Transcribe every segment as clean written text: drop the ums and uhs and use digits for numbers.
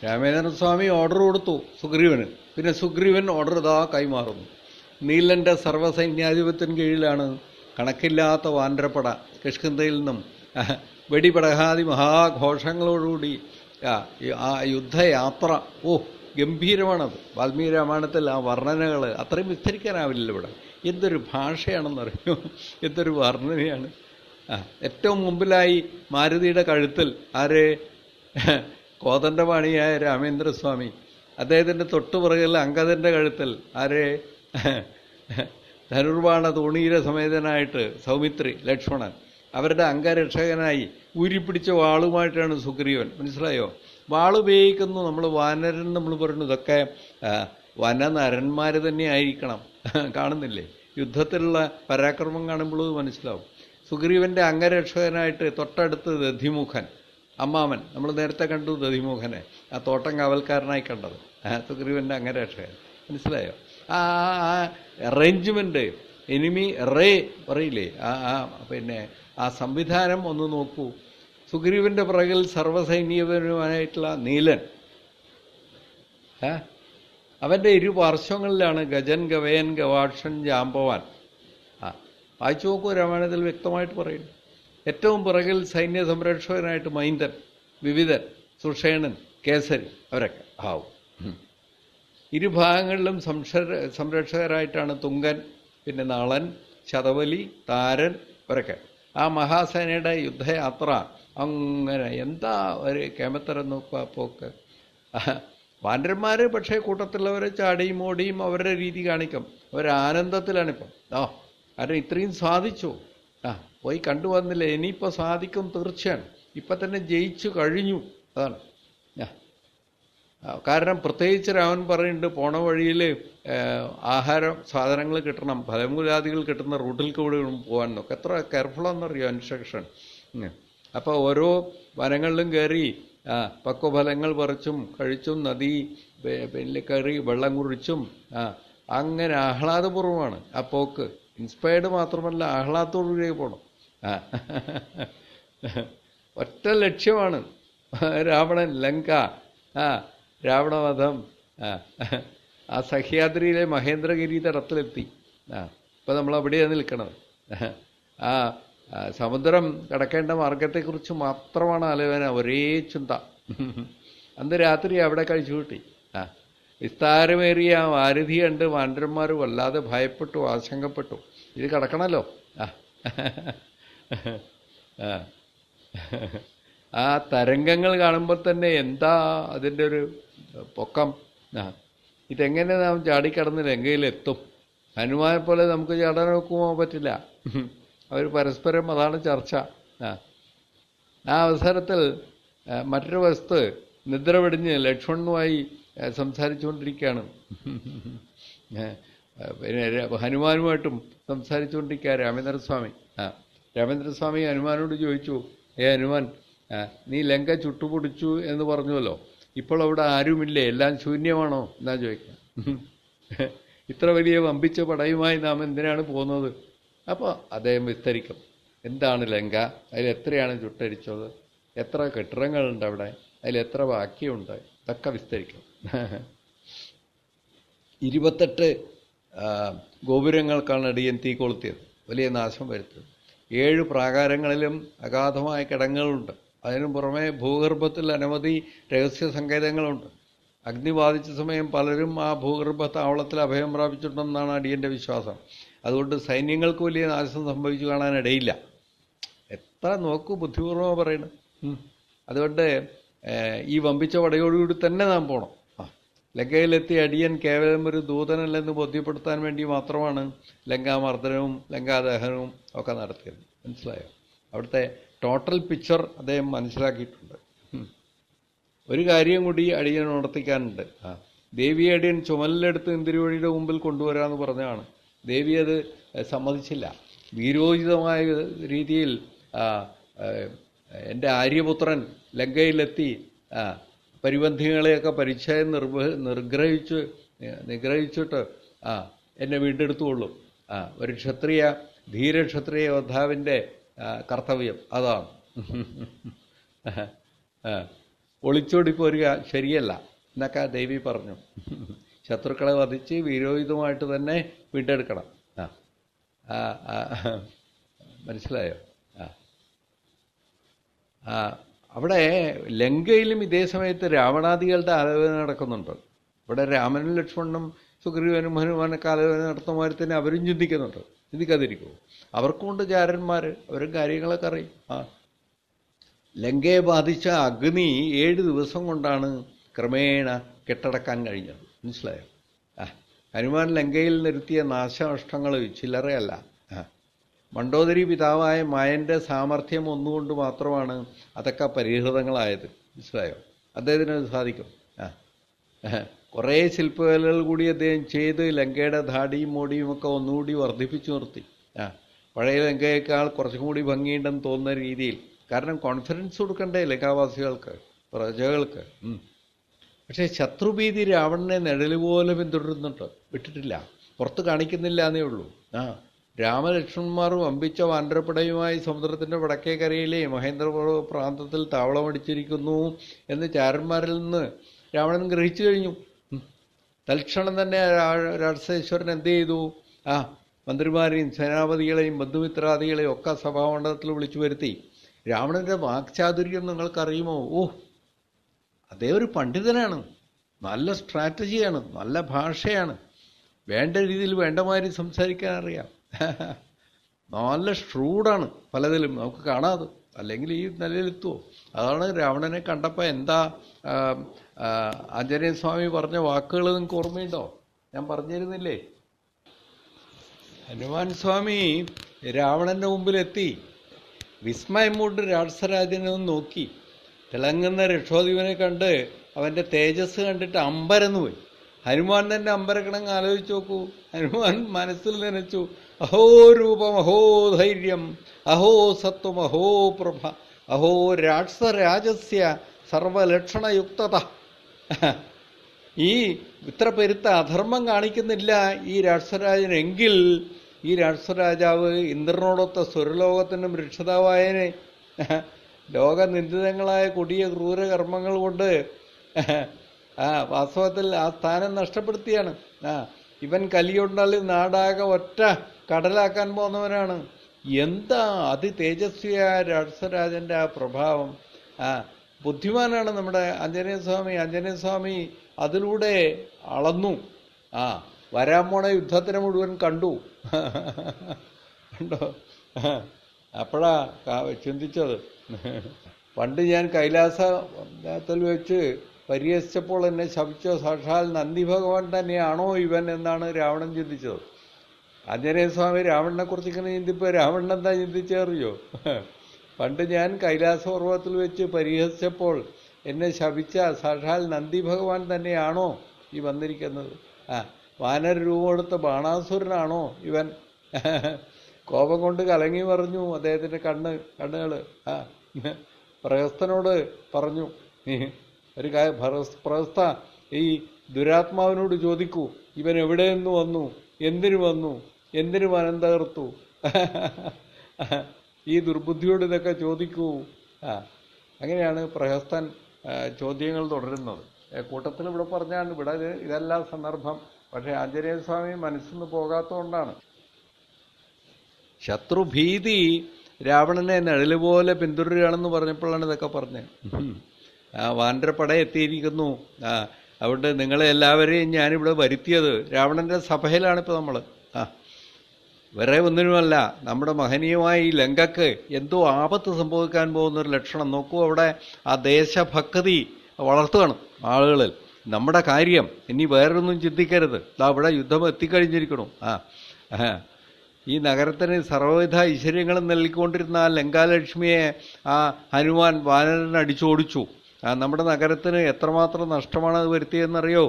രാമേന്ദ്രസ്വാമി order കൊടുത്തു സുഗ്രീവന്. പിന്നെ Sugreevan order ഇതാ കൈമാറുന്നു. നീലന്റെ സർവ്വസൈന്യാധിപത്യത്തിന് കീഴിലാണ് കണക്കില്ലാത്ത വാനരപ്പട കിഷ്കിന്ധയിൽ നിന്നും വെടിപടഹാദി മഹാഘോഷങ്ങളോടുകൂടി ആ യുദ്ധയാത്ര. ഗംഭീരമാണത്. വാൽമീകി രാമായണത്തിൽ ആ വർണ്ണനകൾ അത്രയും വിസ്തരിക്കാനാവില്ലല്ലോ ഇവിടെ. എന്തൊരു ഭാഷയാണെന്നറിയോ, എന്തൊരു വർണ്ണനയാണ്. ഏറ്റവും മുമ്പിലായി മാരുതിയുടെ കഴുത്തിൽ ആര്? കോതണ്ഡപാണിയായ രാമേന്ദ്രസ്വാമി. അദ്ദേഹത്തിൻ്റെ തൊട്ടുപുറകിൽ അങ്കദൻ്റെ കഴുത്തിൽ ആര്? ധനുർബാണ തൂണീര സമേതനായിട്ട് സൗമിത്രി ലക്ഷ്മണൻ. അവരുടെ അംഗരക്ഷകനായി ഊരിപ്പിടിച്ച വാളുമായിട്ടാണ് സുഗ്രീവൻ. മനസ്സിലായോ? വാളുപയോഗിക്കുന്നു. നമ്മൾ വാനരൻ നമ്മൾ പറയുന്നു. ഇതൊക്കെ വനനരന്മാർ തന്നെ ആയിരിക്കണം. കാണുന്നില്ലേ? യുദ്ധത്തിലുള്ള പരാക്രമം കാണുമ്പോൾ മനസ്സിലാവും. സുഗ്രീവൻ്റെ അംഗരക്ഷകനായിട്ട് തൊട്ടടുത്ത് ദധിമുഖൻ അമ്മാമൻ. നമ്മൾ നേരത്തെ കണ്ടു ദധിമുഖനെ, ആ തോട്ടം കാവൽക്കാരനായി കണ്ടത് സുഗ്രീവൻ്റെ അംഗരക്ഷകൻ. മനസ്സിലായോ? ആ അറേഞ്ച്മെൻറ്റ്, എനിമി റേ പറയില്ലേ, പിന്നെ ആ സംവിധാനം ഒന്ന് നോക്കൂ. സുഗ്രീവൻ്റെ പുറകിൽ സർവ്വസൈന്യപരമായിട്ടുള്ള നീലൻ. അവൻ്റെ ഇരുപാർശ്വങ്ങളിലാണ് ഗജൻ, ഗവയൻ, ഗവാക്ഷൻ, ജാമ്പവാൻ. വായിച്ചു നോക്കൂ, രാമായണത്തിൽ വ്യക്തമായിട്ട് പറയുന്നു. ഏറ്റവും പുറകിൽ സൈന്യ സംരക്ഷകനായിട്ട് മൈന്ദൻ, വിവിധൻ, സുഷേണൻ, കേസരി അവരൊക്കെ ആവും. ഇരുഭാഗങ്ങളിലും സംരക്ഷകരായിട്ടാണ് തുങ്കൻ, പിന്നെ നളൻ, ശതവലി, താരൻ അവരൊക്കെ. ആ മഹാസേനയുടെ യുദ്ധയാത്ര അങ്ങനെ എന്താ ഒരു കേമത്തരം നോക്കുക പോക്ക്. വാനരന്മാർ പക്ഷേ കൂട്ടത്തിലുള്ളവരെ ചാടിയും ഓടിയും അവരുടെ രീതി കാണിക്കും. അവരാനന്ദത്തിലാണിപ്പം. കാരണം ഇത്രയും സാധിച്ചു. പോയി കണ്ടുവന്നില്ല, ഇനിയിപ്പോൾ സാധിക്കും തീർച്ചയാണ്. ഇപ്പം തന്നെ ജയിച്ചു കഴിഞ്ഞു. അതാണ് കാരണം. പ്രത്യേകിച്ച് രാമൻ പറയുന്നുണ്ട്, പോണ വഴിയിൽ ആഹാരം സാധനങ്ങൾ കിട്ടണം, ഫലമൂലാദികൾ കിട്ടുന്ന റൂട്ടിൽ കൂടെ പോകാൻ നോക്കുക. എത്ര കെയർഫുള്ളാണെന്നറിയോ ഇൻസ്ട്രക്ഷൻ. അപ്പോൾ ഓരോ വനങ്ങളിലും കയറി പക്വഫലങ്ങൾ പറിച്ചും കഴിച്ചും നദി പിന്നെ കയറി വെള്ളം കുഴിച്ചും അങ്ങനെ ആഹ്ലാദപൂർവ്വമാണ് ആ പോക്ക്. ഇൻസ്പയർഡ് മാത്രമല്ല, ആഹ്ലാദത്തോടുകൂടി പോകണം. ഒറ്റ ലക്ഷ്യമാണ് രാവണൻ, ലങ്ക, രാവണവധം. ആ സഹ്യാദ്രിയിലെ മഹേന്ദ്രഗിരി തടത്തിലെത്തി. ഇപ്പം നമ്മളവിടെയാണ് നിൽക്കണത്. സമുദ്രം കടക്കേണ്ട മാർഗത്തെക്കുറിച്ച് മാത്രമാണ് ആലോചന, ഒരേ ചിന്ത. അന്ന് രാത്രി അവിടെ കഴിച്ചു കൂട്ടി. വിസ്താരമേറിയ വാരുധി കണ്ട് വാനരന്മാർ വല്ലാതെ ഭയപ്പെട്ടു, ആശങ്കപ്പെട്ടു. ഇത് കടക്കണമല്ലോ. ആ തരംഗങ്ങൾ കാണുമ്പോൾ തന്നെ എന്താ അതിൻ്റെ ഒരു പൊക്കം. ഇതെങ്ങനെ നാം ചാടിക്കടന്ന് ലങ്കയിലെത്തും? ഹനുമാനെ പോലെ നമുക്ക് ചാടാൻ നോക്കുമ്പോൾ പറ്റില്ല. അവർ പരസ്പരം അതാണ് ചർച്ച. ആ അവസരത്തിൽ മറ്റൊരു വസ്തു നിദ്ര വെടിഞ്ഞ് ലക്ഷ്മണനുമായി സംസാരിച്ചുകൊണ്ടിരിക്കുകയാണ്. പിന്നെ ഹനുമാനുമായിട്ടും സംസാരിച്ചുകൊണ്ടിരിക്കുക രാമേന്ദ്രസ്വാമി. രാമേന്ദ്രസ്വാമി ഹനുമാനോട് ചോദിച്ചു, ഹനുമാൻ, നീ ലങ്ക ചുട്ടുപൊടിച്ചു എന്ന് പറഞ്ഞുവല്ലോ, ഇപ്പോൾ അവിടെ ആരുമില്ലേ, എല്ലാം ശൂന്യമാണോ എന്നാ ചോദിക്കുക. ഇത്ര വലിയ വമ്പിച്ച പടയുമായി നാം എന്തിനാണ് പോകുന്നത്? അപ്പോൾ അദ്ദേഹം വിസ്തരിക്കും. എന്താണ് ലങ്ക, അതിലെത്രയാണ് ചുട്ടരിച്ചത്, എത്ര കെട്ടിടങ്ങളുണ്ട് അവിടെ, അതിലെത്ര ബാക്കിയുണ്ട്, ഇതൊക്കെ വിസ്തരിക്കും. 28 ഗോപുരങ്ങൾക്കാണ് അടിയൻ തീ കൊളുത്തിയത്, വലിയ നാശം വരുത്തിയത്. 7 പ്രാകാരങ്ങളിലും അഗാധമായ കിടങ്ങളുണ്ട്. അതിനു പുറമെ ഭൂഗർഭത്തിൽ അനവധി രഹസ്യ സങ്കേതങ്ങളുണ്ട്. അഗ്നി ബാധിച്ച സമയം പലരും ആ ഭൂഗർഭ താവളത്തിൽ അഭയം പ്രാപിച്ചിട്ടുണ്ടെന്നാണ് അടിയൻ്റെ വിശ്വാസം. അതുകൊണ്ട് സൈന്യങ്ങൾക്ക് വലിയ നാശം സംഭവിച്ചു കാണാനിടയില്ല. എത്ര നോക്കൂ, ബുദ്ധിപൂർവ്വം പറയണം. അതുകൊണ്ട് ഈ വമ്പിച്ച പടയോടുകൂടി തന്നെ നാം പോകണം. ലങ്കയിലെത്തി അടിയൻ കേവലം ഒരു ദൂതനല്ലെന്ന് ബോധ്യപ്പെടുത്താൻ വേണ്ടി മാത്രമാണ് ലങ്കാമർദ്ദനവും ലങ്കാദഹനവും ഒക്കെ നടത്തിയത്. മനസ്സിലായോ? അവിടുത്തെ ടോട്ടൽ പിക്ചർ അദ്ദേഹം മനസ്സിലാക്കിയിട്ടുണ്ട്. ഒരു കാര്യം കൂടി അടിയൻ ഉണർത്തിക്കാനുണ്ട്. ദേവിയെ അടിയൻ ചുമലിലെടുത്ത് ഇന്ദിരവഴിയുടെ മുമ്പിൽ കൊണ്ടുവരാമെന്ന് പറഞ്ഞതാണ്. ദേവി അത് സമ്മതിച്ചില്ല. വീരോചിതമായ രീതിയിൽ എൻ്റെ ആര്യപുത്രൻ ലങ്കയിലെത്തി പരിബന്ധികളെയൊക്കെ പരിചയം നിഗ്രഹിച്ചിട്ട് എന്നെ വീണ്ടെടുത്തുകൊള്ളും. ഒരു ധീരക്ഷത്രിയ യോദ്ധാവിൻ്റെ കർത്തവ്യം അതാണ്. ഒളിച്ചോടി പോരുക ശരിയല്ല എന്നൊക്കെ ദേവി പറഞ്ഞു. ശത്രുക്കളെ വധിച്ച് വീരോചിതമായിട്ട് തന്നെ വീണ്ടെടുക്കണം. മനസ്സിലായോ? അവിടെ ലങ്കയിലും ഇതേ സമയത്ത് രാവണാദികളുടെ ആലോചന നടക്കുന്നുണ്ട്. ഇവിടെ രാമനും ലക്ഷ്മണനും സുഗ്രീവനും ഹനുമാനൊക്കെ ആലോചന നടത്തുന്ന മാതിരി തന്നെ അവരും ചിന്തിക്കുന്നുണ്ട്. ചിന്തിക്കാതിരിക്കുമോ? അവർക്കുമുണ്ട് ചാരന്മാർ, അവരും കാര്യങ്ങളൊക്കെ അറിയും. ലങ്കയെ ബാധിച്ച അഗ്നി 7 ദിവസം കൊണ്ടാണ് ക്രമേണ കെട്ടടക്കാൻ കഴിഞ്ഞത്. മനസ്സിലായോ? ഹനുമാൻ ലങ്കയിൽ നിർത്തിയ നാശനഷ്ടങ്ങൾ ചില്ലറയല്ല. മണ്ഡോദരി പിതാവായ മായൻ്റെ സാമർഥ്യം ഒന്നുകൊണ്ട് മാത്രമാണ് അതൊക്കെ പരിഹൃതങ്ങളായത്. മനസ്സിലായോ? അദ്ദേഹത്തിന് അത് സാധിക്കും. കുറേ ശില്പകലകൾ കൂടി അദ്ദേഹം ചെയ്ത് ലങ്കയുടെ ധാടിയും മോടിയും ഒക്കെ ഒന്നുകൂടി വർദ്ധിപ്പിച്ചു നിർത്തി. പഴയ ലങ്കയേക്കാൾ കുറച്ചും കൂടി ഭംഗിയുണ്ടെന്ന് തോന്നുന്ന രീതിയിൽ. കാരണം കോൺഫിഡൻസ് കൊടുക്കണ്ടേ ലങ്കാവാസികൾക്ക്, പ്രജകൾക്ക്. പക്ഷേ ശത്രുഭീതി രാവണനെ നിഴല് പോലെ പിന്തുടരുന്നുണ്ട്, വിട്ടിട്ടില്ല, പുറത്ത് കാണിക്കുന്നില്ല എന്നേ ഉള്ളൂ. രാമലക്ഷ്മണന്മാർ വമ്പിച്ച വാനരപ്പടയുമായി സമുദ്രത്തിൻ്റെ വടക്കേ കരയിലെ മഹേന്ദ്രപർവ്വത പ്രാന്തത്തിൽ താവളമടിച്ചിരിക്കുന്നു എന്ന് ചാരന്മാരിൽ നിന്ന് രാവണൻ ഗ്രഹിച്ചു കഴിഞ്ഞു. തൽക്ഷണം തന്നെ രാക്ഷസേശ്വരൻ എന്ത് ചെയ്തു? മന്ത്രിമാരെയും സേനാപതികളെയും ബന്ധുമിത്രാദികളെയും ഒക്കെ സഭാമണ്ഡലത്തിൽ വിളിച്ചു വരുത്തി. രാവണന്റെ വാക്ചാതുര്യം നിങ്ങൾക്കറിയുമോ? അദ്ദേഹം ഒരു പണ്ഡിതനാണ്, നല്ല സ്ട്രാറ്റജിയാണ്, നല്ല ഭാഷയാണ്, വേണ്ട രീതിയിൽ വേണ്ടമാതിരി സംസാരിക്കാൻ അറിയാം, നല്ല ഷ്രൂഡാണ് പലതിലും. നമുക്ക് കാണാതെ അല്ലെങ്കിൽ ഈ നിലയിലെത്തുമോ? അതാണ് രാവണനെ കണ്ടപ്പോൾ എന്താ ആഞ്ജനേയ സ്വാമി പറഞ്ഞ വാക്കുകൾ നിങ്ങൾക്ക് ഓർമ്മയുണ്ടോ? ഞാൻ പറഞ്ഞിരുന്നില്ലേ? ഹനുമാൻ സ്വാമി രാവണന്റെ മുമ്പിലെത്തി വിസ്മയം കൊണ്ട് രാക്ഷസരാജനെ നോക്കി. തിളങ്ങുന്ന രക്ഷോദീപനെ കണ്ട് അവൻ്റെ തേജസ് കണ്ടിട്ട് അമ്പരന്ന് പോയി. ഹനുമാൻ തന്നെ അമ്പരക്കണങ്ങ് ആലോചിച്ച് നോക്കൂ. ഹനുമാൻ മനസ്സിൽ നനച്ചു, അഹോ രൂപം, അഹോ ധൈര്യം, അഹോ സത്വം, അഹോ പ്രഭ, അഹോ രാക്ഷസരാജസ്യ സർവലക്ഷണയുക്തത. ഈ ഇത്ര പെരുത്ത അധർമ്മം കാണിക്കുന്നില്ല ഈ രാക്ഷസരാജനെങ്കിൽ ഈ രാക്ഷസരാജാവ് ഇന്ദ്രനോടൊത്ത സ്വരലോകത്തിനും രക്ഷിതാവായനെ ലോകനിന്ദിതങ്ങളായ കൊടിയ ക്രൂരകർമ്മങ്ങൾ കൊണ്ട് വാസ്തവത്തിൽ ആ സ്ഥാനം നഷ്ടപ്പെടുത്തിയാണ്. ഇവൻ കലിയുണ്ടാൽ നാടാകെ ഒറ്റ കടലാക്കാൻ പോകുന്നവനാണ്. എന്താ അതിതേജസ്വിയായ രാക്ഷസരാജന്റെ ആ പ്രഭാവം! ബുദ്ധിമാനാണ് നമ്മുടെ ആഞ്ജനേയസ്വാമി. ആഞ്ജനേയസ്വാമി അതിലൂടെ അളന്നു. വരാൻ പോണ യുദ്ധത്തിനെ മുഴുവൻ കണ്ടു. അപ്പോഴാ ചിന്തിച്ചത്, പണ്ട് ഞാൻ കൈലാസത്തിൽ വെച്ച് പരിഹസിച്ചപ്പോൾ എന്നെ ശപിച്ച സാക്ഷാൽ നന്ദി ഭഗവാൻ തന്നെയാണോ ഇവൻ എന്നാണ് രാവണൻ ചിന്തിച്ചത്. ആഞ്ജനേയസ്വാമി രാവണനെ കുറിച്ച് ഇങ്ങനെ ചിന്തിപ്പോൾ രാവണൻ എന്താ ചിന്തിച്ചറിയോ? പണ്ട് ഞാൻ കൈലാസപർവ്വതത്തിൽ വെച്ച് പരിഹസിച്ചപ്പോൾ എന്നെ ശപിച്ച സാക്ഷാൽ നന്ദി ഭഗവാൻ തന്നെയാണോ ഈ വന്നിരിക്കുന്നത്? വാനര രൂപമെടുത്ത ബാണാസുരനാണോ ഇവൻ? കോപം കൊണ്ട് കലങ്ങി പറഞ്ഞു അദ്ദേഹത്തിൻ്റെ കണ്ണുകൾ. പ്രഹസ്തനോട് പറഞ്ഞു, ഒരു പ്രഹസ്ത, ഈ ദുരാത്മാവിനോട് ചോദിക്കൂ, ഇവൻ എവിടെ നിന്ന് വന്നു, എന്തിനു വന്നു, എന്തിനു വനം തകർത്തു? ഈ ദുർബുദ്ധിയോട് ഇതൊക്കെ ചോദിക്കൂ. അങ്ങനെയാണ് പ്രഹസ്തൻ ചോദ്യങ്ങൾ തുടരുന്നത്. കൂട്ടത്തിൽ ഇവിടെ പറഞ്ഞാണ്, ഇവിടെ ഇതല്ല സന്ദർഭം. പക്ഷേ ആഞ്ജനേയസ്വാമി മനസ്സിന്ന് പോകാത്തതുകൊണ്ടാണ്. ശത്രുഭീതി രാവണനെ നിഴല് പോലെ പിന്തുടരുകയാണെന്ന് പറഞ്ഞപ്പോഴാണ് ഇതൊക്കെ പറഞ്ഞത്. വാനരപ്പട എത്തിയിരിക്കുന്നു, അതുകൊണ്ട് നിങ്ങളെ എല്ലാവരെയും ഞാനിവിടെ വരുത്തിയത് രാവണന്റെ സഭയിലാണിപ്പോൾ നമ്മൾ. വേറെ ഒന്നിനുമല്ല, നമ്മുടെ മഹനീയമായ ഈ ലങ്കക്ക് എന്തോ ആപത്ത് സംഭവിക്കാൻ പോകുന്നൊരു ലക്ഷണം. നോക്കൂ, അവിടെ ആ ദേശഭക്തി വളർത്തുകയാണ് ആളുകളിൽ. നമ്മുടെ കാര്യം ഇനി വേറൊന്നും ചിന്തിക്കരുത്, അവിടെ യുദ്ധം എത്തിക്കഴിഞ്ഞിരിക്കണം. ഈ നഗരത്തിന് സർവ്വവിധ ഐശ്വര്യങ്ങളും നൽകിക്കൊണ്ടിരുന്ന ആ ലങ്കാലക്ഷ്മിയെ ആ ഹനുമാൻ വാനരൻ അടിച്ചോടിച്ചു. നമ്മുടെ നഗരത്തിന് എത്രമാത്രം നഷ്ടമാണ് അത് വരുത്തിയെന്നറിയോ?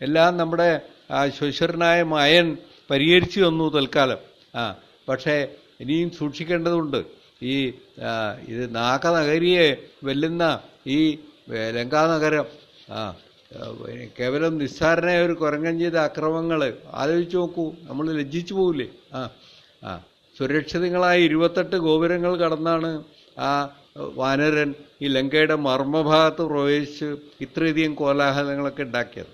എല്ലാം നമ്മുടെ ശ്വശുരനായ മായൻ പരിഹരിച്ചു തന്നു തൽക്കാലം. പക്ഷേ ഇനിയും സൂക്ഷിക്കേണ്ടതുണ്ട്. ഇത് നാഗനഗരിയെ വെല്ലുന്ന ഈ ലങ്കാനഗരം കേവലം നിസ്സാരനായ ഒരു കുരങ്ങൻ ചെയ്ത അക്രമങ്ങൾ ആലോചിച്ച് നോക്കൂ, നമ്മൾ ലജ്ജിച്ചു പോവില്ലേ? സുരക്ഷിതങ്ങളായ 28 ഗോപുരങ്ങൾ കടന്നാണ് ആ വാനരൻ ഈ ലങ്കയുടെ മർമ്മഭാഗത്ത് പ്രവേശിച്ച് ഇത്രയധികം കോലാഹലങ്ങളൊക്കെ ഉണ്ടാക്കിയത്.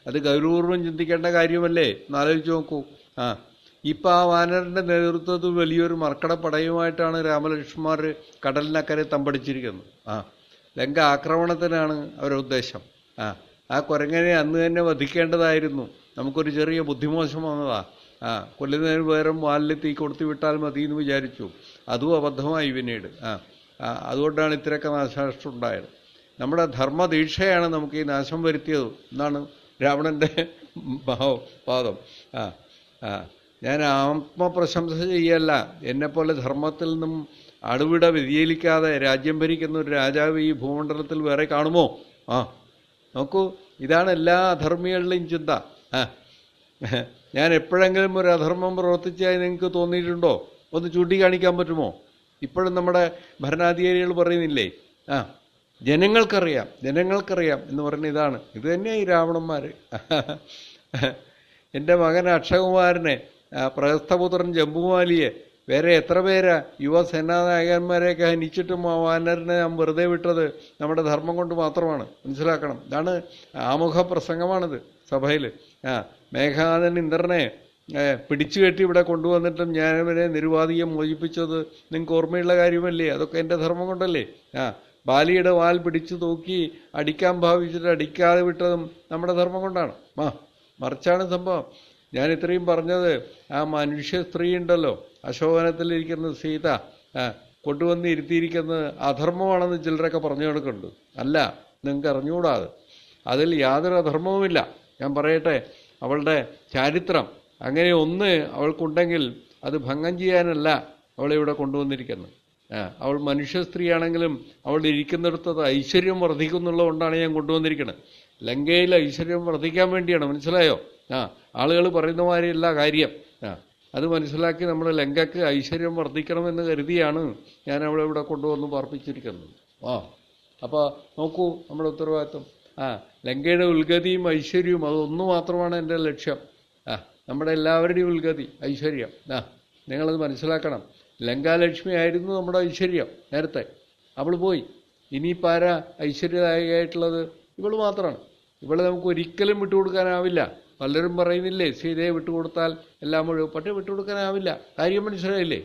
അത് ഗൗരവപൂർവ്വം ചിന്തിക്കേണ്ട കാര്യമല്ലേ? എന്നാലോചിച്ച് നോക്കൂ. ഇപ്പം ആ വാനരൻ്റെ നേതൃത്വത്തിൽ വലിയൊരു മർക്കടപ്പടയുമായിട്ടാണ് രാമലക്ഷ്മണന്മാർ കടലിനക്കരെ തമ്പടിച്ചിരിക്കുന്നത്. ലങ്ക ആക്രമണത്തിനാണ് അവരുടെ ഉദ്ദേശം. ആ കുരങ്ങനെ അന്ന് തന്നെ വധിക്കേണ്ടതായിരുന്നു. നമുക്കൊരു ചെറിയ ബുദ്ധിമോശം വന്നതാ. കൊല്ലുന്നതിന് പകരം വാലിൽ തീ കൊടുത്തു വിട്ടാൽ മതി എന്ന് വിചാരിച്ചു. അതും അബദ്ധമായി പിന്നീട്. അതുകൊണ്ടാണ് ഇത്രയൊക്കെ നാശനഷ്ടം ഉണ്ടായത്. നമ്മുടെ ധർമ്മദീക്ഷയാണ് നമുക്ക് ഈ നാശം വരുത്തിയത് എന്നാണ് രാവണൻ്റെ വാദം. ഞാൻ ആത്മപ്രശംസ ചെയ്യല്ല. എന്നെപ്പോലെ ധർമ്മത്തിൽ നിന്നും അണുവിട വ്യതിചലിക്കാതെ രാജ്യം ഭരിക്കുന്ന ഒരു രാജാവ് ഈ ഭൂമണ്ഡലത്തിൽ വേറെ കാണുമോ? നോക്കൂ, ഇതാണ് എല്ലാ അധർമ്മികളുടെയും ചിന്ത. ഞാൻ എപ്പോഴെങ്കിലും ഒരു അധർമ്മം പ്രവർത്തിച്ചായി നിങ്ങൾക്ക് തോന്നിയിട്ടുണ്ടോ? ഒന്ന് ചൂണ്ടിക്കാണിക്കാൻ പറ്റുമോ? ഇപ്പോഴും നമ്മുടെ ഭരണാധികാരികൾ പറയുന്നില്ലേ, ജനങ്ങൾക്കറിയാം എന്ന് പറഞ്ഞ ഇതാണ്. ഇത് തന്നെയാണ് ഈ രാവണന്മാർ. എൻ്റെ മകൻ അക്ഷകുമാരനെ, പ്രഹസ്തപുത്രൻ ജംബുമാലിയെ, വേറെ എത്ര പേരാ യുവസേനാനായകന്മാരെയൊക്കെ ഹനിച്ചിട്ടും ആ വാനരനെ ഞാൻ വെറുതെ വിട്ടത് നമ്മുടെ ധർമ്മം കൊണ്ട് മാത്രമാണ്. മനസ്സിലാക്കണം. ഇതാണ് ആമുഖ പ്രസംഗമാണിത് സഭയിൽ. മേഘനാഥൻ ഇന്ദ്രനെ പിടിച്ചു കെട്ടി ഇവിടെ കൊണ്ടുവന്നിട്ടും ഞാനവരെ നിരുപാധികം മോചിപ്പിച്ചത് നിങ്ങൾക്ക് ഓർമ്മയുള്ള കാര്യമല്ലേ? അതൊക്കെ എൻ്റെ ധർമ്മം കൊണ്ടല്ലേ? ബാലിയുടെ വാൽ പിടിച്ചു തൂക്കി അടിക്കാൻ ഭാവിച്ചിട്ട് അടിക്കാതെ വിട്ടതും നമ്മുടെ ധർമ്മം കൊണ്ടാണ്. മറിച്ചാണ് സംഭവം. ഞാൻ ഇത്രയും പറഞ്ഞത് ആ മനുഷ്യ സ്ത്രീ ഉണ്ടല്ലോ, അശോകനത്തിലിരിക്കുന്ന സീത, കൊണ്ടുവന്ന് ഇരുത്തിയിരിക്കുന്നത് അധർമ്മമാണെന്ന് ചിലരൊക്കെ പറഞ്ഞു കൊടുക്കുന്നുണ്ട്. അല്ല, നിങ്ങൾക്ക് അറിഞ്ഞുകൂടാതെ. അതിൽ യാതൊരു അധർമ്മവുമില്ല. ഞാൻ പറയട്ടെ, അവളുടെ ചാരിത്രം അങ്ങനെ ഒന്ന് അവൾക്കുണ്ടെങ്കിൽ അത് ഭംഗം ചെയ്യാനല്ല അവളെ ഇവിടെ കൊണ്ടുവന്നിരിക്കുന്നത്. അവൾ മനുഷ്യ സ്ത്രീയാണെങ്കിലും അവൾ ഇരിക്കുന്നിടത്ത് ഐശ്വര്യം വർദ്ധിക്കുന്നുള്ളതുകൊണ്ടാണ് ഞാൻ കൊണ്ടുവന്നിരിക്കുന്നത്. ലങ്കയിൽ ഐശ്വര്യം വർദ്ധിക്കാൻ വേണ്ടിയാണ്. മനസ്സിലായോ? ആളുകൾ പറയുന്ന മാതിരിയല്ല കാര്യം. അത് മനസ്സിലാക്കി നമ്മൾ ലങ്കയ്ക്ക് ഐശ്വര്യം വർദ്ധിക്കണമെന്ന് കരുതിയാണ് ഞാൻ അവളെ ഇവിടെ കൊണ്ടുവന്ന് പാർപ്പിച്ചിരിക്കുന്നത്. അപ്പോൾ നോക്കൂ നമ്മുടെ ഉത്തരവാദിത്വം. ലങ്കയുടെ ഉൽഗതിയും ഐശ്വര്യവും അതൊന്നു മാത്രമാണ് എൻ്റെ ലക്ഷ്യം. നമ്മുടെ എല്ലാവരുടെയും ഉൽഗതി, ഐശ്വര്യം. നിങ്ങളത് മനസ്സിലാക്കണം. ലങ്കാലക്ഷ്മി ആയിരുന്നു നമ്മുടെ ഐശ്വര്യം നേരത്തെ. അവൾ പോയി. ഇനിയിപ്പോൾ ആരാ ഐശ്വര്യദായികയായിട്ടുള്ളത്? ഇവൾ മാത്രമാണ്. ഇവളെ നമുക്ക് ഒരിക്കലും വിട്ടുകൊടുക്കാനാവില്ല. പലരും പറയുന്നില്ലേ, സീതയെ വിട്ടുകൊടുത്താൽ എല്ലാം മുഴുവൻ. പക്ഷേ വിട്ടുകൊടുക്കാനാവില്ല. കാര്യം മനസ്സിലായില്ലേ?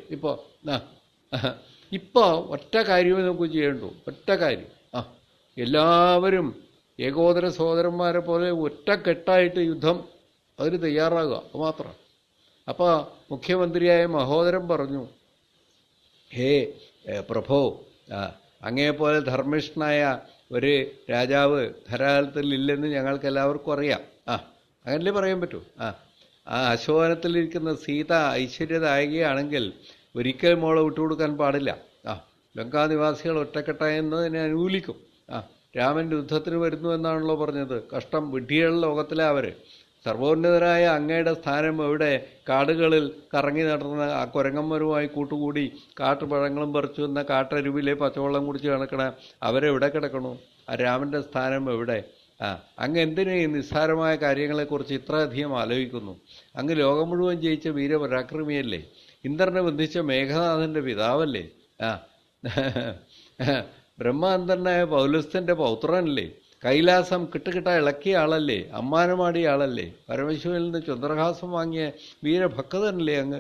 ഇപ്പോൾ ഒറ്റ കാര്യമേ നമുക്ക് ചെയ്യേണ്ടൂ. ഒറ്റ കാര്യം. എല്ലാവരും ഏകോദര സഹോദരന്മാരെ പോലെ ഒറ്റക്കെട്ടായിട്ട് യുദ്ധം അതിന് തയ്യാറാകുക. അത് മാത്രം. അപ്പോൾ മുഖ്യമന്ത്രിയായ മഹോദരൻ പറഞ്ഞു, ഹേ പ്രഭോ, അങ്ങേപോലെ ധർമ്മിഷ്ഠനായ ഒരു രാജാവ് ധരാതലത്തിൽ ഇല്ലെന്ന് ഞങ്ങൾക്ക് എല്ലാവർക്കും അറിയാം. അങ്ങനല്ലേ പറയാൻ പറ്റൂ? ആ അശോകനത്തിലിരിക്കുന്ന സീത ഐശ്വര്യദായികയാണെങ്കിൽ ഒരിക്കലും മോളെ വിട്ടുകൊടുക്കാൻ പാടില്ല. ലങ്കാനിവാസികൾ ഒറ്റക്കെട്ടായെന്നതിനെ അനുകൂലിക്കും. രാമൻ യുദ്ധത്തിന് വരുന്നു എന്നാണല്ലോ പറഞ്ഞത്. കഷ്ടം, വിഡ്ഢികളുടെ ലോകത്തിലെ അവർ. സർവോന്നതരായ അങ്ങയുടെ സ്ഥാനം എവിടെ? കാടുകളിൽ കറങ്ങി നടന്ന ആ കുരങ്ങന്മാരുമായി കൂട്ടുകൂടി കാട്ടുപഴങ്ങളും പറിച്ചു വന്ന കാട്ടരുവിലെ പച്ചവെള്ളം കുടിച്ച് കിടക്കണ അവരെവിടെ കിടക്കണു? ആ രാമൻ്റെ സ്ഥാനം എവിടെ? അങ്ങ് എന്തിനു ഈ നിസ്സാരമായ കാര്യങ്ങളെക്കുറിച്ച് ഇത്രയധികം ആലോചിക്കുന്നു? അങ്ങ് ലോകം മുഴുവൻ ജയിച്ച വീരപരാക്രമിയല്ലേ? ഇന്ദ്രനെ ബന്ധിച്ച മേഘനാഥൻ്റെ പിതാവല്ലേ? ബ്രഹ്മാന്തരനായ പൗലസ്ത്യൻ്റെ പൗത്രനല്ലേ? കൈലാസം കിട്ടുകിട്ട ഇളക്കിയ ആളല്ലേ? അമ്മാനമാടിയ ആളല്ലേ? പരമശിവനിൽ നിന്ന് ചന്ദ്രഹാസം വാങ്ങിയ വീരഭക്തനല്ലേ അങ്ങ്?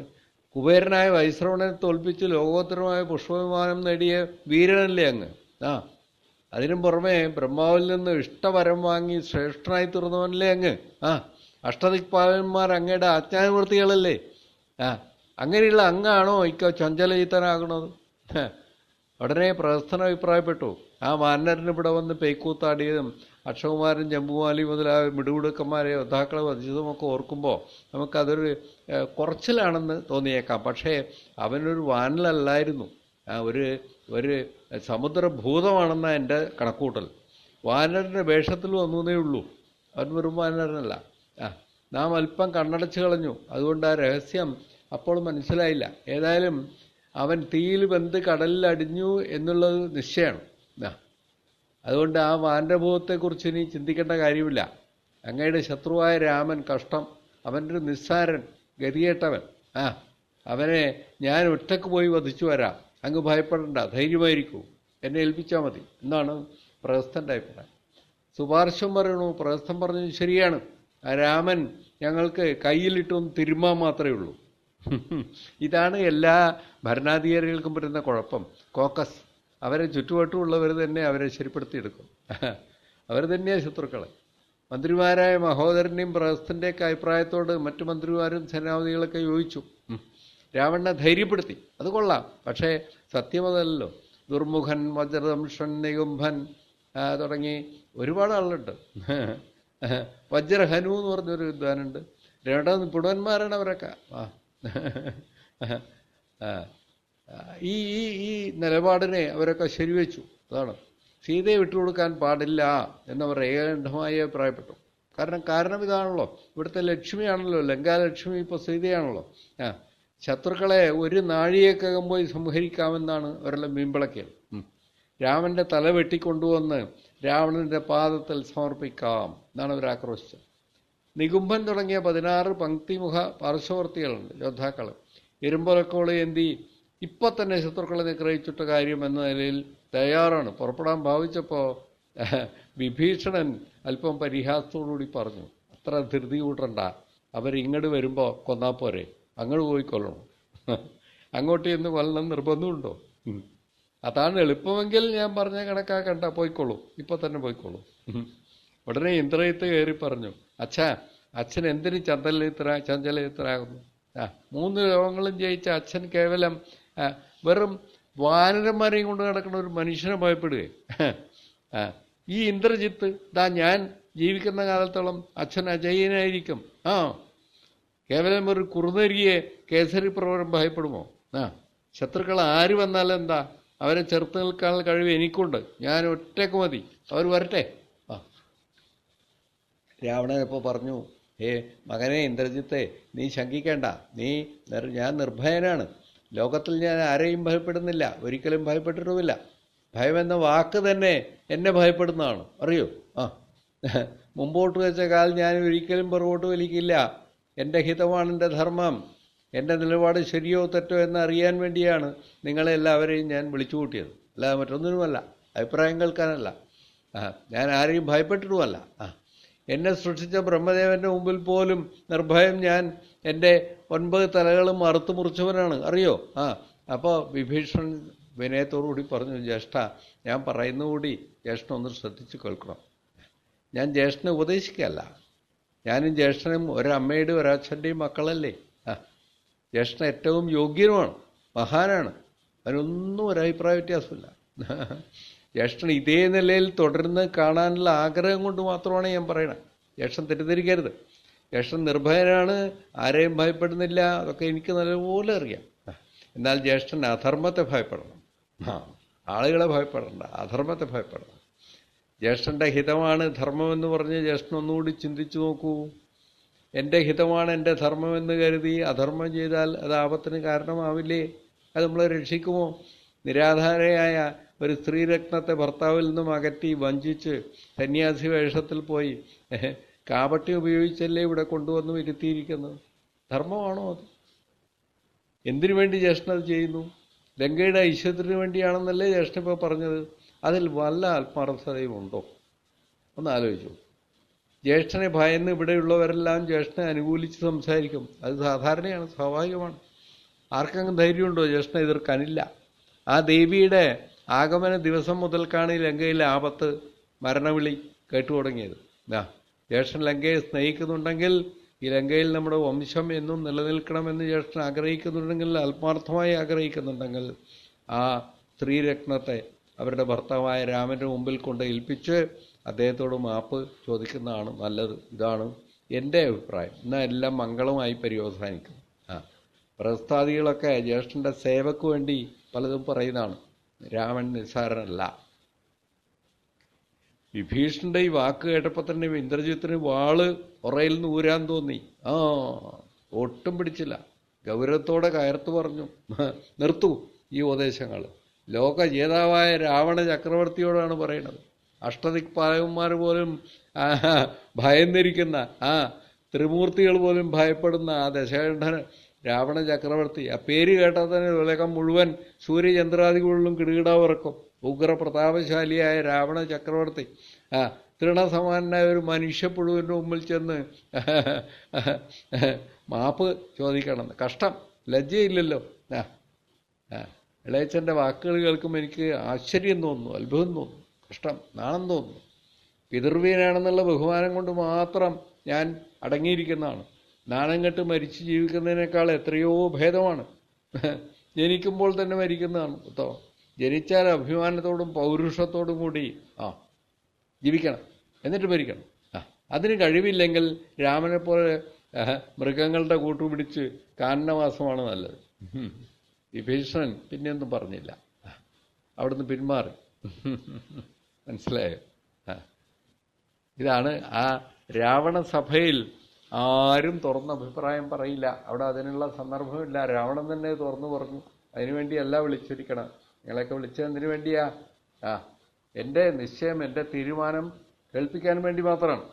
കുബേരനായ വൈശ്രവണനെ തോൽപ്പിച്ച് ലോകോത്തരമായ പുഷ്പവിമാനം നേടിയ വീരനല്ലേ അങ്ങ്? അതിനും പുറമെ ബ്രഹ്മാവിൽ നിന്ന് ഇഷ്ടവരം വാങ്ങി ശ്രേഷ്ഠനായി തീർന്നവനല്ലേ അങ്ങ്? അഷ്ടദിക്പാലന്മാർ അങ്ങയുടെ ആജ്ഞാനുവർത്തികളല്ലേ? അങ്ങനെയുള്ള അങ്ങാണോ ചഞ്ചലചിത്തനാകണത്? ഉടനെ പ്രഹസ്തൻ അഭിപ്രായപ്പെട്ടു, ആ വാനരന് ഇവിടെ വന്ന് പേക്കൂത്താടിയതും അക്ഷകുമാരൻ ജംബുമാലി മുതലായ മിടുമിടുക്കന്മാരെ യോദ്ധാക്കളെ വധിച്ചതുമൊക്കെ ഓർക്കുമ്പോൾ നമുക്കതൊരു കുറച്ചിലാണെന്ന് തോന്നിയേക്കാം. പക്ഷേ അവനൊരു വാനലല്ലായിരുന്നു, ഒരു സമുദ്രഭൂതമാണെന്ന എൻ്റെ കണക്കൂട്ടൽ. വാനരൻ്റെ വേഷത്തിൽ വന്നേ ഉള്ളൂ, അവൻ വെറും വാനരനല്ല. നാം അല്പം കണ്ണടച്ച് കളഞ്ഞു. അതുകൊണ്ട് ആ രഹസ്യം അപ്പോൾ മനസ്സിലായില്ല. ഏതായാലും അവൻ തീയിൽ വെന്ത് കടലിൽ അടിഞ്ഞു എന്നുള്ളത് നിശ്ചയമാണ്. അതുകൊണ്ട് ആ വാനരഭൂതത്തെക്കുറിച്ച് ഇനി ചിന്തിക്കേണ്ട കാര്യമില്ല. അങ്ങയുടെ ശത്രുവായ രാമൻ കഷ്ടം, അവൻ്റെ ഒരു നിസ്സാരൻ, ഗതികെട്ടവൻ. അവനെ ഞാൻ ഒറ്റക്ക് പോയി വധിച്ചു വരാം. അങ്ങ് ഭയപ്പെടണ്ട, ധൈര്യമായിരിക്കൂ. എന്നെ ഏൽപ്പിച്ചാൽ മതി എന്നാണ് പ്രഹസ്തൻ്റെ അഭിപ്രായം. സുപാർശ്വം പറയണു, പ്രഹസ്തൻ പറഞ്ഞു ശരിയാണ്, ആ രാമൻ ഞങ്ങൾക്ക് കയ്യിലിട്ടൊന്ന് തിരുമാൻ മാത്രമേ ഉള്ളൂ. ഇതാണ് എല്ലാ ഭരണാധികാരികൾക്കും പറ്റുന്ന കുഴപ്പം. കോക്കസ് അവരെ ചുറ്റുവട്ടമുള്ളവർ തന്നെ അവരെ ശരിപ്പെടുത്തിയെടുക്കും. അവർ തന്നെയാണ് ശത്രുക്കളെ. മന്ത്രിമാരായ മഹോദരൻ്റെയും പ്രഹസ്തൻ്റെയൊക്കെ അഭിപ്രായത്തോട് മറ്റു മന്ത്രിമാരും സേനാപതികളൊക്കെ യോജിച്ചു. രാവണനെ ധൈര്യപ്പെടുത്തി, അത് കൊള്ളാം. പക്ഷേ സത്യമതല്ലോ. ദുർമുഖൻ, വജ്രദംഷൻ, നികുംഭൻ തുടങ്ങി ഒരുപാട് ആളുണ്ട്. വജ്രഹനു എന്ന് പറഞ്ഞൊരു വിദ്വാനുണ്ട്. രണ്ട് പുടവന്മാരാണ് അവരൊക്കെ. ഈ ഈ ഈ നിലപാടിനെ അവരൊക്കെ ശരിവെച്ചു. അതാണ് സീതയെ വിട്ടുകൊടുക്കാൻ പാടില്ല എന്നവർ ഏകണ്ഠമായി അഭിപ്രായപ്പെട്ടു. കാരണം ഇതാണല്ലോ, ഇവിടുത്തെ ലക്ഷ്മിയാണല്ലോ, ലങ്കാലക്ഷ്മി ഇപ്പോൾ സീതയാണല്ലോ. ശത്രുക്കളെ ഒരു നാഴികക്കകം പോയി സംഹരിക്കാമെന്നാണ് അവരെല്ലാം മീൻപിളക്കിയത്. രാമൻ്റെ തല വെട്ടിക്കൊണ്ടുവന്ന് രാവണൻ്റെ പാദത്തിൽ സമർപ്പിക്കാം എന്നാണ് അവർ ആക്രോശിച്ചത്. നികുംഭൻ തുടങ്ങിയ 16 പങ്ക്തിമുഖ പാർശ്വവർത്തികളുണ്ട്, യോദ്ധാക്കൾ. ഇരുമ്പൊലക്കോള് എന്തി ഇപ്പം തന്നെ ശത്രുക്കളെ നിഗ്രഹിച്ചിട്ട കാര്യം എന്ന നിലയിൽ തയ്യാറാണ്. പുറപ്പെടാൻ ഭാവിച്ചപ്പോൾ വിഭീഷണൻ അല്പം പരിഹാസത്തോടുകൂടി പറഞ്ഞു, അത്ര ധൃതി കൂട്ടണ്ട, അവരിങ്ങോട്ട് വരുമ്പോൾ കൊന്നാൽ പോരെ, അങ്ങോട്ട് പോയി കൊല്ലണം. അങ്ങോട്ട് ചെന്ന് കൊല്ലണം നിർബന്ധമുണ്ടോ? അതാണ് എളുപ്പമെങ്കിൽ ഞാൻ പറഞ്ഞ കണക്കാക്കണ്ട, പോയിക്കോളൂ, ഇപ്പം തന്നെ പോയിക്കോളൂ. ഉടനെ ഇന്ദ്രജിത്ത് കയറി പറഞ്ഞു, അച്ഛൻ എന്തിന് ചഞ്ചലയിത്തരാകുന്നു? 3 ലോകങ്ങളും ജയിച്ച അച്ഛൻ കേവലം വെറും വാനരന്മാരെയും കൊണ്ട് നടക്കുന്ന ഒരു മനുഷ്യനെ ഭയപ്പെടുകയെ. ഈ ഇന്ദ്രജിത്ത് ഞാൻ ജീവിക്കുന്ന കാലത്തോളം അച്ഛൻ അജയ്യനായിരിക്കും. കേവലം ഒരു കുറുനരിയെ കേസരി പ്രവരം ഭയപ്പെടുമോ? ശത്രുക്കൾ ആര് വന്നാലെന്താ, അവരെ ചെറുത്ത് നിൽക്കാനുള്ള കഴിവ് എനിക്കുണ്ട്, ഞാൻ ഒറ്റയ്ക്ക് മതി, അവർ വരട്ടെ. രാവണൻ ഇപ്പോൾ പറഞ്ഞു, മകനെ ഇന്ദ്രജിത്തെ, നീ ശങ്കിക്കേണ്ട, ഞാൻ നിർഭയനാണ്. ലോകത്തിൽ ഞാൻ ആരെയും ഭയപ്പെടുന്നില്ല, ഒരിക്കലും ഭയപ്പെട്ടിട്ടുമില്ല. ഭയമെന്ന വാക്ക് തന്നെ എന്നെ ഭയപ്പെടുന്നതാണ്, അറിയോ? മുമ്പോട്ട് വെച്ച കാൽ ഞാൻ ഒരിക്കലും പുറകോട്ട് വലിക്കില്ല. എൻ്റെ ഹിതമാണ് എൻ്റെ ധർമ്മം. എൻ്റെ നിലപാട് ശരിയോ തെറ്റോ എന്നറിയാൻ വേണ്ടിയാണ് നിങ്ങളെല്ലാവരെയും ഞാൻ വിളിച്ചു കൂട്ടിയത്, അല്ലാതെ മറ്റൊന്നിനുമല്ല, അഭിപ്രായം കേൾക്കാനല്ല. ഞാൻ ആരെയും ഭയപ്പെട്ടിട്ടുമല്ല. എന്നെ സൃഷ്ടിച്ച ബ്രഹ്മദേവൻ്റെ മുമ്പിൽ പോലും നിർഭയം ഞാൻ എൻ്റെ 9 തലകളും അറുത്തു മുറിച്ചവനാണ്, അറിയോ? അപ്പോൾ വിഭീഷണൻ വിനയത്തോടുകൂടി പറഞ്ഞു, ജ്യേഷ്ഠ, ഞാൻ പറയുന്നുകൂടി ജ്യേഷ്ഠൻ ഒന്ന് ശ്രദ്ധിച്ച് കേൾക്കണം. ഞാൻ ജ്യേഷ്ഠനെ ഉപദേശിക്കുകയല്ല. ഞാനും ജ്യേഷ്ഠനും ഒരമ്മയുടെയും ഒരച്ഛൻ്റെയും മക്കളല്ലേ. ജ്യേഷ്ഠൻ ഏറ്റവും യോഗ്യനുമാണ്, മഹാനാണ്, അതിനൊന്നും ഒരഭിപ്രായ വ്യത്യാസമില്ല. ജ്യേഷ്ഠൻ ഇതേ നിലയിൽ തുടർന്ന് കാണാനുള്ള ആഗ്രഹം കൊണ്ട് മാത്രമാണ് ഞാൻ പറയണത്. ജ്യേഷ്ഠൻ തെറ്റിദ്ധരിക്കരുത്. ജ്യേഷ്ഠൻ നിർഭയനാണ്, ആരെയും ഭയപ്പെടുന്നില്ല, അതൊക്കെ എനിക്ക് നല്ലപോലെ അറിയാം. എന്നാൽ ജ്യേഷ്ഠൻ അധർമ്മത്തെ ഭയപ്പെടണം. ആളുകളെ ഭയപ്പെടണ്ട, അധർമ്മത്തെ ഭയപ്പെടണം. ജ്യേഷ്ഠൻ്റെ ഹിതമാണ് ധർമ്മമെന്ന് പറഞ്ഞ് ജ്യേഷ്ഠൻ ഒന്നുകൂടി ചിന്തിച്ചു നോക്കൂ. എൻ്റെ ഹിതമാണ് എൻ്റെ ധർമ്മമെന്ന് കരുതി അധർമ്മം ചെയ്താൽ അത് ആപത്തിന് കാരണമാവില്ലേ? അത് നമ്മളെ രക്ഷിക്കുമോ? നിരാധാരയായ ഒരു സ്ത്രീരത്നത്തെ ഭർത്താവിൽ നിന്നും അകറ്റി വഞ്ചിച്ച് സന്യാസി വേഷത്തിൽ പോയി കാപട്യ ഉപയോഗിച്ചല്ലേ ഇവിടെ കൊണ്ടുവന്ന് ഇരുത്തിയിരിക്കുന്നത്. ധർമ്മമാണോ അത്? എന്തിനു വേണ്ടി ജ്യേഷ്ഠൻ അത് ചെയ്യുന്നു? ലങ്കയുടെ ഐശ്വര്യത്തിന് വേണ്ടിയാണെന്നല്ലേ ജ്യേഷ്ഠൻ ഇപ്പോൾ പറഞ്ഞത്. അതിൽ വല്ല ആത്മാർത്ഥതയും ഉണ്ടോ? ഒന്ന് ആലോചിച്ചു. ജ്യേഷ്ഠനെ ഭയന്ന് ഇവിടെയുള്ളവരെല്ലാം ജ്യേഷ്ഠനെ അനുകൂലിച്ച് സംസാരിക്കും. അത് സാധാരണയാണ്, സ്വാഭാവികമാണ്. ആർക്കെങ്കിലും ധൈര്യമുണ്ടോ ജ്യേഷ്ഠനെ എതിർക്കാനില്ല. ആ ദേവിയുടെ ആഗമന ദിവസം മുതൽക്കാണ് ഈ ലങ്കയിലെ ആപത്ത്, മരണവിളി കേട്ടു തുടങ്ങിയത്. ജ്യേഷ്ഠൻ ലങ്കയെ സ്നേഹിക്കുന്നുണ്ടെങ്കിൽ, ഈ ലങ്കയിൽ നമ്മുടെ വംശം എന്നും നിലനിൽക്കണമെന്ന് ജ്യേഷ്ഠൻ ആഗ്രഹിക്കുന്നുണ്ടെങ്കിൽ, ആത്മാർത്ഥമായി ആഗ്രഹിക്കുന്നുണ്ടെങ്കിൽ, ആ സ്ത്രീരത്നത്തെ അവരുടെ ഭർത്താവായ രാമൻ്റെ മുമ്പിൽ കൊണ്ട് ഏൽപ്പിച്ച് അദ്ദേഹത്തോട് മാപ്പ് ചോദിക്കുന്നതാണ് നല്ലത്. ഇതാണ് എൻ്റെ അഭിപ്രായം. എന്നാൽ എല്ലാം മംഗളമായി പര്യവസാനിക്കും. പ്രസ്ഥാദികളൊക്കെ ജ്യേഷ്ഠൻ്റെ സേവയ്ക്ക് വേണ്ടി പലതും പറയുന്നതാണ്. രാമൻ നിസ്സാരനല്ല. വിഭീഷണന്റെ ഈ വാക്ക് കേട്ടപ്പോൾ തന്നെ ഇന്ദ്രജിത്തിന് വാള് ഉറയിൽ നിന്ന് ഊരാൻ തോന്നി. ഒട്ടും പിടിച്ചില്ല. ഗൗരവത്തോടെ കയർത്തു പറഞ്ഞു, നിർത്തൂ ഈ ഉപദേശങ്ങൾ. ലോക ജേതാവായ രാവണ ചക്രവർത്തിയോടാണ് പറയുന്നത്. അഷ്ടദിക്പാലകന്മാർ പോലും ഭയന്നിരിക്കുന്ന, ത്രിമൂർത്തികൾ പോലും ഭയപ്പെടുന്ന ആ ദശകണ്ഠന് രാവണ ചക്രവർത്തി, ആ പേര് കേട്ടാൽ തന്നെ ഉലകം മുഴുവൻ സൂര്യചന്ദ്രാദികളിലും കിടുകിടാ ഉറക്കും. ഉഗ്രപ്രതാപശാലിയായ രാവണ ചക്രവർത്തി തൃണസമാനായ ഒരു മനുഷ്യപ്പുഴുവിൻ്റെ മുമ്പിൽ ചെന്ന് മാപ്പ് ചോദിക്കണം. കഷ്ടം, ലജ്ജയില്ലല്ലോ. ഇളയച്ചൻ്റെ വാക്കുകൾ കേൾക്കുമ്പോൾ എനിക്ക് ആശ്ചര്യം തോന്നുന്നു, അത്ഭുതം തോന്നുന്നു, കഷ്ടം, നാണം തോന്നുന്നു. പിതൃവീനാണെന്നുള്ള ബഹുമാനം കൊണ്ട് മാത്രം ഞാൻ അടങ്ങിയിരിക്കുന്നതാണ്. നാണം കെട്ട് മരിച്ച് ജീവിക്കുന്നതിനേക്കാൾ എത്രയോ ഭേദമാണ് ജനിക്കുമ്പോൾ തന്നെ മരിക്കുന്നതാണ് ഉത്തമം. ജനിച്ചാൽ അഭിമാനത്തോടും പൗരുഷത്തോടും കൂടി ജീവിക്കണം, എന്നിട്ട് മരിക്കണം. അതിന് കഴിവില്ലെങ്കിൽ രാമനെ പോലെ മൃഗങ്ങളുടെ കൂട്ടുപിടിച്ച് കാനനവാസമാണ് നല്ലത്. വിഭീഷണൻ പിന്നെയൊന്നും പറഞ്ഞില്ല, അവിടുന്ന് പിന്മാറി. മനസ്സിലായോ? ഇതാണ് ആ രാവണ സഭയിൽ ആരും തുറന്ന അഭിപ്രായം പറയില്ല. അവിടെ അതിനുള്ള സന്ദർഭമില്ല. രാവണൻ തന്നെ തുറന്നു പറഞ്ഞു, അതിനുവേണ്ടിയല്ല വിളിച്ചിരിക്കണം, നിങ്ങളെയൊക്കെ വിളിച്ചത് എന്തിനു വേണ്ടിയാ? എൻ്റെ നിശ്ചയം, എൻ്റെ തീരുമാനം കേൾപ്പിക്കാൻ വേണ്ടി മാത്രമാണ്,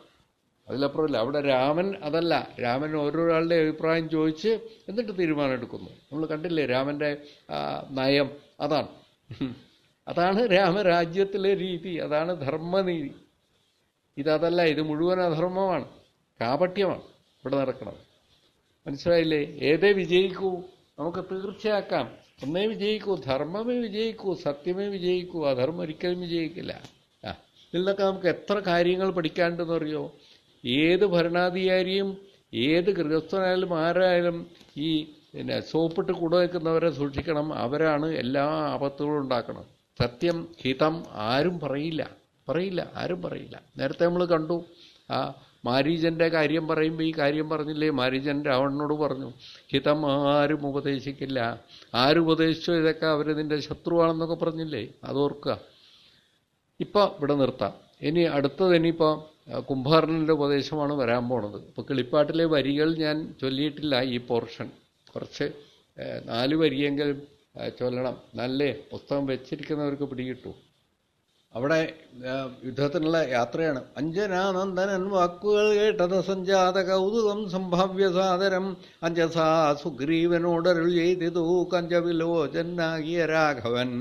അതിലപ്പുറമില്ല. അവിടെ രാമൻ അതല്ല. രാമൻ ഓരോരാളുടെ അഭിപ്രായം ചോദിച്ച് എന്നിട്ട് തീരുമാനം എടുക്കുന്നു. നമ്മൾ കണ്ടില്ലേ രാമൻ്റെ നയം? അതാണ് രാമരാജ്യത്തിലെ രീതി, അതാണ് ധർമ്മനീതി. ഇതല്ല, ഇത് മുഴുവൻ അധർമ്മമാണ്, കാപട്യമാണ് ഇവിടെ നടക്കുന്നത്. മനസ്സിലായില്ലേ? ഏതേ വിജയിക്കൂ, നമുക്ക് തീർച്ചയാക്കാം. ഒന്നേ വിജയിക്കൂ, ധർമ്മമേ വിജയിക്കൂ, സത്യമേ വിജയിക്കൂ, അധർമ്മം ഒരിക്കലും വിജയിക്കില്ല. ഇതിൽ നിന്നൊക്കെ നമുക്ക് എത്ര കാര്യങ്ങൾ പഠിക്കാനുണ്ടെന്ന് അറിയോ? ഏത് ഭരണാധികാരിയും ഏത് ഗൃഹസ്ഥനായാലും ആരായാലും ഈ സോപ്പിട്ട് കൂടെ നിൽക്കുന്നവരെ സൂക്ഷിക്കണം. അവരാണ് എല്ലാ ആപത്തുകളും ഉണ്ടാക്കണം. സത്യം, ഹിതം ആരും പറയില്ല, ആരും പറയില്ല. നേരത്തെ നമ്മൾ കണ്ടു, മാരീചൻ്റെ കാര്യം പറയുമ്പോൾ ഈ കാര്യം പറഞ്ഞില്ലേ? മാരീചൻ രാവണനോട് പറഞ്ഞു, ഹിതം ആരും ഉപദേശിക്കില്ല, ആരുപദേശിച്ചോ ഇതൊക്കെ അവരിതിൻ്റെ ശത്രുവാണെന്നൊക്കെ പറഞ്ഞില്ലേ? അതോർക്കുക. ഇപ്പം ഇവിടെ നിർത്താം. ഇനി അടുത്തത് ഇനിയിപ്പോൾ കുംഭകർണൻ്റെ ഉപദേശമാണ് വരാൻ പോണത്. ഇപ്പോൾ കിളിപ്പാട്ടിലെ വരികൾ ഞാൻ ചൊല്ലിയിട്ടില്ല. ഈ പോർഷൻ കുറച്ച് 4 വരിയെങ്കിലും ചൊല്ലണം, നല്ലേ പുസ്തകം വെച്ചിരിക്കുന്നവർക്ക് പിടികിട്ടു. അവിടെ യുദ്ധത്തിനുള്ള യാത്രയാണ്. അഞ്ജനാനന്ദനൻ വാക്കുകൾ കേട്ടത് സഞ്ജാത കൗതുകം സംഭാവ്യ സാദരം അഞ്ജസാ സുഗ്രീവനോടരുൾ ചെയ്തിതു കഞ്ചവിലോചനാകിയ രാഘവൻ.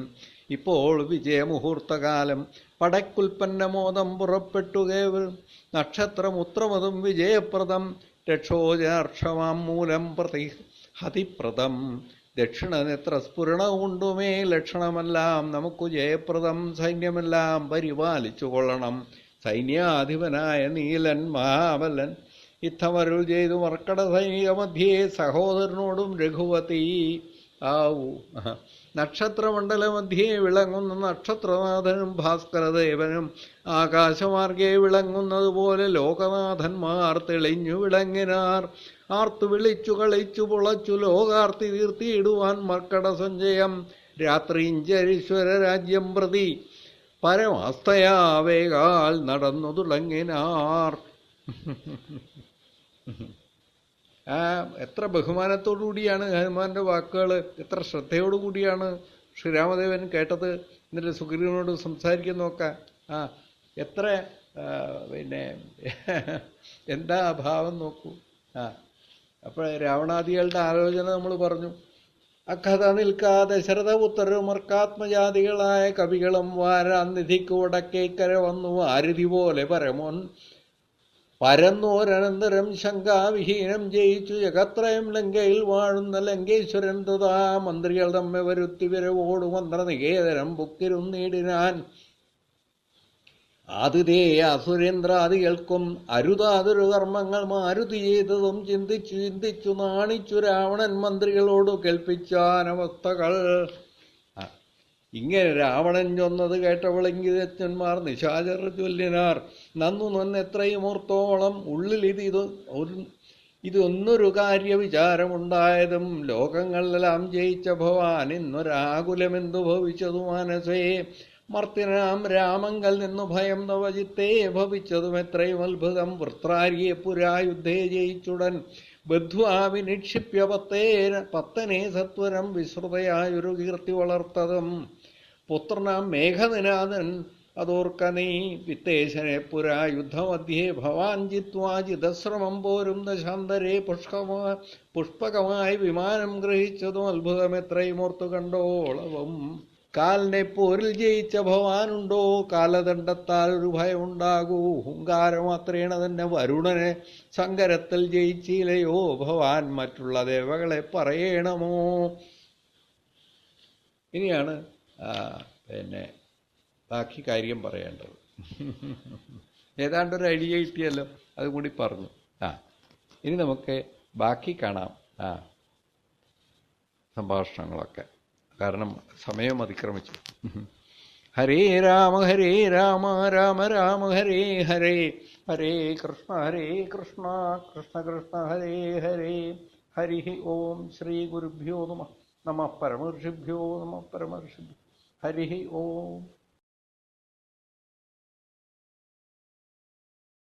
ഇപ്പോൾ വിജയമുഹൂർത്തകാലം പടക്കുൽപ്പന്നമോദം പുറപ്പെട്ടു കേവലം നക്ഷത്രമുത്രമതും വിജയപ്രദം രക്ഷോജാർഷമാം മൂലം പ്രതി ഹതിപ്രദം ദക്ഷിണനെത്ര സ്ഫുരണമുണ്ടുമേ ലക്ഷണമെല്ലാം നമുക്ക് ജയപ്രദം സൈന്യമെല്ലാം പരിപാലിച്ചു കൊള്ളണം. സൈന്യാധിപനായ നീലൻ മഹാബലൻ ഇത്തമരുൾ ചെയ്തു മർക്കട സൈനിക മധ്യേ സഹോദരനോടും രഘുവതി ആവൂ. നക്ഷത്രമണ്ഡല മധ്യേ വിളങ്ങുന്ന നക്ഷത്രനാഥനും ഭാസ്കരദേവനും ആകാശമാർഗേ വിളങ്ങുന്നതുപോലെ ലോകനാഥന്മാർ തെളിഞ്ഞു വിളങ്ങിനാർ. ആർത്തു വിളിച്ചു കളിച്ചു പുളച്ചു ലോകാർത്തി തീർത്തിയിടുവാൻ മർക്കട സഞ്ജയം രാത്രിഞ്ചരീശ്വര രാജ്യം പ്രതി പരമാസ്തയാവേകാൽ നടന്നു തുടങ്ങിനാർ. എത്ര ബഹുമാനത്തോടുകൂടിയാണ് ഹനുമാന്റെ വാക്കുകൾ, എത്ര ശ്രദ്ധയോടുകൂടിയാണ് ശ്രീരാമദേവൻ കേട്ടത്. എന്നിട്ട് സുഗ്രീവനോട് സംസാരിക്കുന്നൊക്കെ എത്ര എന്താ ഭാവം നോക്കൂ. അപ്പോൾ രാവണാദികളുടെ ആലോചന നമ്മൾ പറഞ്ഞു. അക്കഥ നിൽക്കാതെ ശരതപുത്രരുമർക്കാത്മജാതികളായ കവികളും വാരാനിധിക്ക് വടക്കേക്കര വന്നു ആരുതി പോലെ പരമോൻ പരന്നോരനന്തരം ശങ്കാവിഹീനം ജയിച്ചു ജഗത്രയം ലങ്കയിൽ വാഴുന്ന ലങ്കേശ്വരൻ തഥാ മന്ത്രികൾ തമ്മെ വരുത്തി വരവോടു മന്ത്രനികേതരം പൊക്കിരുന്നീടിനാൻ. ആതിഥേയ അസുരേന്ദ്രാദികൾക്കും അരുതാതൊരു കർമ്മങ്ങൾ മാരുതി ചെയ്തതും ചിന്തിച്ചു ചിന്തിച്ചു നാണിച്ചു രാവണൻ മന്ത്രികളോട് കേൾപ്പിച്ചാനവസ്ഥകൾ. ഇങ്ങനെ രാവണൻ ചൊന്നത് കേട്ടവളെങ്കിതന്മാർ നിശാചർ ചൊല്ലിനാർ. നന്നു നന്നെത്രയും ഓർത്തോളം ഉള്ളിൽ ഇതൊന്നൊരു കാര്യവിചാരമുണ്ടായതും ലോകങ്ങളിലെല്ലാം ജയിച്ച ഭവാൻ ഇന്നൊരാകുലമെന്തു ഭവിച്ചതു മനസ്സേ. മർത്തിനാം രാമങ്കൽ നിന്നു ഭയം നവചിത്തേ ഭവിച്ചതും എത്രയും അത്ഭുതം. വൃത്രാരിയെ പുരായുദ്ധേ ജയിച്ചുടൻ ബദ്ധ്വാ വിനിക്ഷിപ്യ പത്തനെ സത്വരം വിശ്രുതയായൊരു കീർത്തി വളർത്തതും. പുത്രനാം മേഘനിനാഥൻ അതോർക്കനീ വിത്തേശനെ പുരാ യുദ്ധമധ്യേ ഭവാൻ ജിത്വാ ജിതശ്രമം പോരും ദശാന്തരെ പുഷ്പകമായി വിമാനം ഗ്രഹിച്ചതും അത്ഭുതം എത്രയും ഓർത്തു കണ്ടോളവും. കാലിനെ പോരിൽ ജയിച്ച ഭവാനുണ്ടോ? കാലദണ്ഡത്താൽ ഒരു ഭയമുണ്ടാകൂ. ഹുങ്കാരമാത്രേണ തന്നെ വരുണനെ സങ്കരത്തിൽ ജയിച്ചില്ലയോ ഭവാൻ? മറ്റുള്ള ദേവകളെ പറയണമോ? ഇനിയാണ് പിന്നെ ബാക്കി കാര്യം പറയേണ്ടത്. ഏതാണ്ടൊരു ഐഡിയ കിട്ടിയല്ലോ, അതും കൂടി പറഞ്ഞു. ഇനി നമുക്ക് ബാക്കി കാണാം സംഭാഷണങ്ങളൊക്കെ, കാരണം സമയം അതിക്രമിച്ചു. ഹരേ രാമ രാമ രാമ ഹരേ ഹരേ, ഹരേ കൃഷ്ണ കൃഷ്ണ കൃഷ്ണ ഹരേ ഹരേ. ഹരി ഓം. ശ്രീ ഗുരുഭ്യോ നമഃ. നമഃ പരമർഷിഭ്യോ. നമഃ പരമർഷിഭ്യോ. ഹരി ഓം.